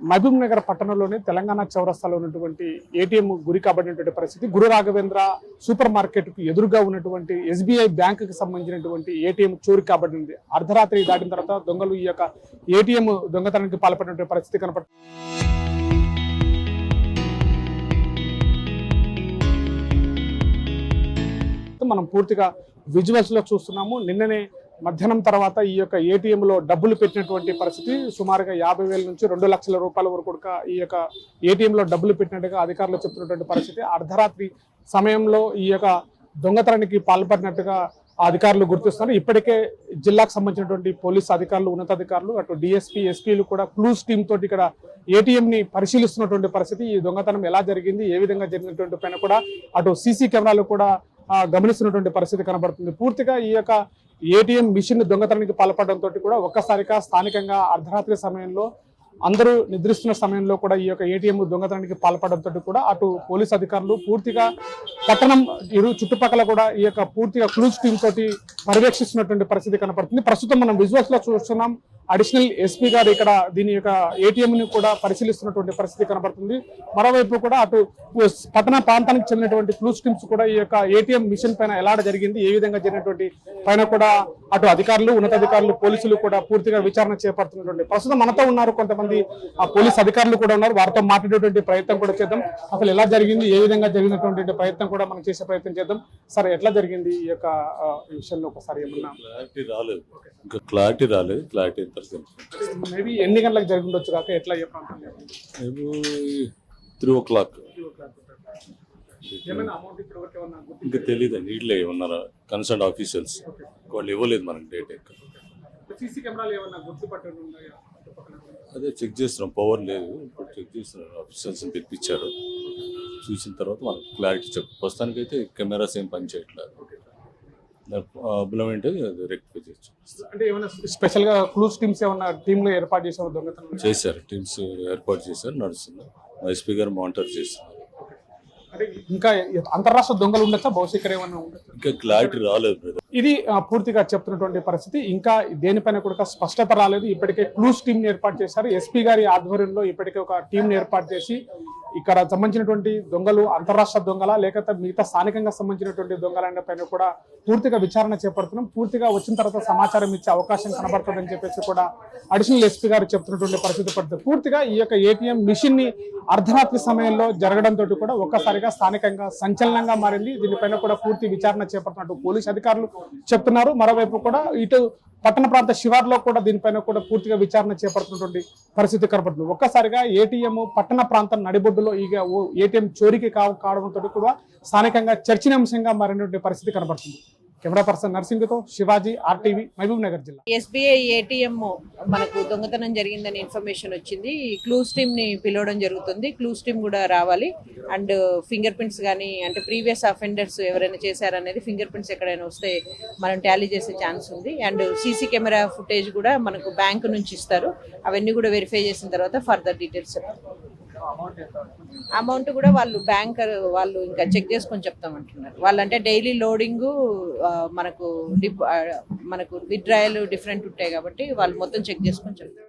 మహబూబ్ నగర్ పట్టణంలోని తెలంగాణ చౌరస్తాలో ఉన్నటువంటి ఏటీఎం గురి కాబడినటువంటి పరిస్థితి. గురు రాఘవేంద్ర సూపర్ మార్కెట్ కు ఎదురుగా ఉన్నటువంటి ఎస్బీఐ బ్యాంక్ కి సంబంధించినటువంటి ఏటీఎం చోరీ కాబడింది. అర్ధరాత్రి దాటిన తర్వాత దొంగలు ఈ యొక్క ఏటీఎం దొంగతనానికి పాల్పడినటువంటి పరిస్థితి కనపడుతుంది. మనం పూర్తిగా విజువల్స్ లో చూస్తున్నాము. నిన్ననే మధ్యాహ్నం తర్వాత ఈ యొక్క ఏటీఎం లో డబ్బులు పెట్టినటువంటి పరిస్థితి. సుమారుగా 50,000 నుంచి 2 లక్షల రూపాయల వరకు కూడా ఈ యొక్క ఏటీఎం లో డబ్బులు పెట్టినట్టుగా అధికారులు చెప్తున్నటువంటి పరిస్థితి. అర్ధరాత్రి సమయంలో ఈ యొక్క దొంగతనానికి పాల్పడినట్టుగా అధికారులు గుర్తిస్తున్నారు. ఇప్పటికే జిల్లాకు సంబంధించినటువంటి పోలీసు అధికారులు, ఉన్నతాధికారులు, అటు డిఎస్పీ, ఎస్పీలు కూడా క్లూస్ టీమ్ తోటి ఇక్కడ ఏటీఎం ని పరిశీలిస్తున్నటువంటి పరిస్థితి. ఈ దొంగతనం ఎలా జరిగింది, ఏ విధంగా జరిగినటువంటి పైన కూడా అటు సీసీ కెమెరాలు కూడా గమనిస్తున్నటువంటి పరిస్థితి కనబడుతుంది. పూర్తిగా ఈ యొక్క ఏటీఎం మిషన్ దొంగతనానికి పాల్పడడంతో కూడా ఒక్కసారిగా స్థానికంగా అర్ధరాత్రి సమయంలో అందరూ నిద్రిస్తున్న సమయంలో కూడా ఈ యొక్క ఏటీఎం దొంగతనానికి పాల్పడడంతో కూడా అటు పోలీస్ అధికారులు పూర్తిగా పట్టణం చుట్టుపక్కల కూడా ఈ యొక్క పూర్తిగా క్లూజ్ టీమ్ తోటి పర్యవేక్షిస్తున్నటువంటి పరిస్థితి కనపడుతుంది. ప్రస్తుతం మనం విజువల్స్ లో చూస్తున్నాం. అడిషనల్ ఎస్పీ గారు ఇక్కడ దీని యొక్క ఏటీఎం ని కూడా పరిశీలిస్తున్నటువంటి పరిస్థితి కనబడుతుంది. మరోవైపు కూడా అటు పట్టణ ప్రాంతానికి చెందినటువంటి క్లూస్ టీమ్స్ కూడా ఈ యొక్క ఏటీఎం మిషన్ పైన ఎలా జరిగింది, ఏ విధంగా జరిగినటువంటి పైన కూడా అటు అధికారులు, ఉన్నతాధికారులు, పోలీసులు కూడా పూర్తిగా విచారణ చేపడుతున్నటువంటి ప్రస్తుతం మనతో ఉన్నారు. కొంతమంది పోలీస్ అధికారులు కూడా ఉన్నారు. వారితో మాట్లాడేటువంటి ప్రయత్నం కూడా చేద్దాం. అసలు ఎలా జరిగింది, ఏ విధంగా జరిగినటువంటి ప్రయత్నం కూడా మనం చేసే ప్రయత్నం చేద్దాం. సరే, ఎట్లా జరిగింది ఈ యొక్క విషయంలో ఒకసారి ఏమన్నా క్లారిటీ రాలేదు. క్లారిటీ మేబీ ఎన్ని గంటలకు జరిగి ఉండొచ్చు కాక ఎట్లా ఏ ప్రాంతం 3 o'clock ఇంకా తెలియదండి. ఇట్లా ఏమన్నారా కన్సర్న్ ఆఫీషియల్స్ వాళ్ళు ఇవ్వలేదు మనకు డేట్. అదే చెక్ చేస్తున్నాం. పవర్ లేదు, ఇప్పుడు చెక్ చేస్తున్నాం. ఆఫీషియల్స్ పిలిపించారు. చూసిన తర్వాత మనకు క్లారిటీ చెప్పు. ప్రస్తుతానికి అయితే కెమెరాస్ ఏం పని చేయట్లేదు. రెక్టిఫై చేయొచ్చు. అంటే ఏమైనా స్పెషల్ గా క్లూస్ టీమ్స్ ఏమైనా టీంలో ఏర్పాటు చేశారు? దొంగతనం చేశారు, టీమ్స్ ఏర్పాటు చేశారు, నడుస్తుంది. ఎస్పీ గారు మానిటర్ చేస్తున్నారు. అంటే ఇంకా అంతర్రాష్ట్ర దొంగలు ఉండొచ్చా భవిష్యత్తు ఏమైనా ఉండొచ్చా? ఇంకా క్లారిటీ రాలేదు. ఇది పూర్తిగా చెప్తున్నటువంటి పరిస్థితి. ఇంకా దేనిపైన కూడా స్పష్టత రాలేదు. ఇప్పటికే క్లూస్ టీమ్ ఏర్పాటు చేశారు. ఎస్పీ గారి ఆధ్వర్యంలో ఇప్పటికే ఒక టీం ఏర్పాటు చేసి ఇక్కడ సంబంధించినటువంటి దొంగలు అంతర్రాష్ట్ర దొంగల లేకపోతే మిగతా స్థానికంగా సంబంధించినటువంటి దొంగల పైన కూడా పూర్తిగా విచారణ చేపడుతున్నాం. పూర్తిగా వచ్చిన తర్వాత సమాచారం ఇచ్చే అవకాశం కనబడుతుందని చెప్పేసి కూడా అడిషనల్ ఎస్పీ గారు చెప్తున్నటువంటి పరిస్థితి పడుతుంది. పూర్తిగా ఈ యొక్క ఏటీఎం మిషన్ ని అర్ధరాత్రి సమయంలో జరగడంతో కూడా ఒక్కసారిగా స్థానికంగా సంచలనంగా మారింది. దీనిపైన కూడా పూర్తి విచారణ చేపడుతున్నట్టు పోలీసు అధికారులు చెప్తున్నారు. మరోవైపు కూడా ఇటు పట్టణ ప్రాంత శివార్లో కూడా దీనిపైన కూడా పూర్తిగా విచారణ చేపడుతున్నటువంటి పరిస్థితి కనబడుతుంది. ఒక్కసారిగా ఏటీఎం పట్టణ ప్రాంతం నడిబొడ్డులో ఈ ఏటీఎం చోరీకి కావడంతో కూడా స్థానికంగా చర్చనీయాంశంగా మారినటువంటి పరిస్థితి కనబడుతుంది. కెమెరా పర్సన్ నర్సింగ్తో శివాజీ, RTV, మహబూబ్ నగర్ జిల్లా. ఎస్బీఐ ఏటీఎం మనకు దొంగతనం జరిగిందని ఇన్ఫర్మేషన్ వచ్చింది. క్లూస్ టీమ్ ని పిలవడం జరుగుతుంది. క్లూస్ టీమ్ కూడా రావాలి. అండ్ ఫింగర్ ప్రింట్స్ కానీ అంటే ప్రీవియస్ అఫెండర్స్ ఎవరైనా చేశారనేది ఫింగర్ ప్రింట్స్ ఎక్కడైనా వస్తే మనం టాలీ చేసే ఛాన్స్ ఉంది. అండ్ సీసీ కెమెరా ఫుటేజ్ కూడా మనకు బ్యాంక్ నుంచి ఇస్తారు. అవన్నీ కూడా వెరిఫై చేసిన తర్వాత ఫర్దర్ డీటెయిల్స్ చెప్తారు. అమౌంట్ కూడా వాళ్ళు బ్యాంకర్ వాళ్ళు ఇంకా చెక్ చేసుకొని చెప్తామంటున్నారు. వాళ్ళంటే డైలీ లోడింగ్ మనకు విత్డ్రాయల్ డిఫరెంట్ ఉంటాయి కాబట్టి వాళ్ళు మొత్తం చెక్ చేసుకొని చెప్తారు.